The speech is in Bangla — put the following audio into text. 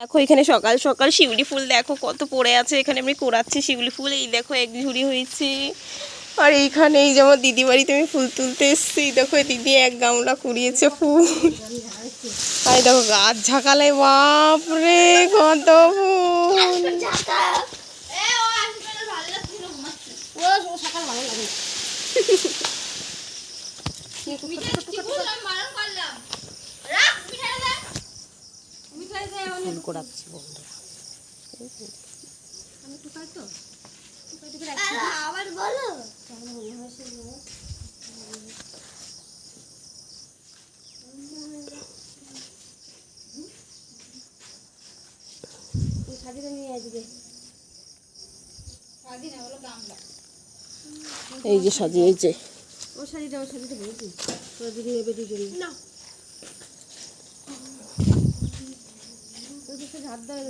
দেখো এখানে সকাল সকাল শিউলি ফুল দেখো কত পড়ে আছে। এখানে আমি কোড়াচ্ছি শিউলি ফুল। এই দেখো এক ঝুড়ি হয়েছে। আর এইখানে এই যেমন দিদি বাড়িতে আমি ফুল তুলতে এসেছি, দেখো দিদি এক গামলা কুড়িয়েছে ফুল। আর দেখো গাছ ঝাঁকালে বাপরে কত ফুল। ফুল কোড়াচ্ছি বন্ধুরা। আবার বলো এই যে সাজিয়েছে ও শাড়িটা বলছি তোর দিদি নেবে দুজনে না। হাত দেওয়া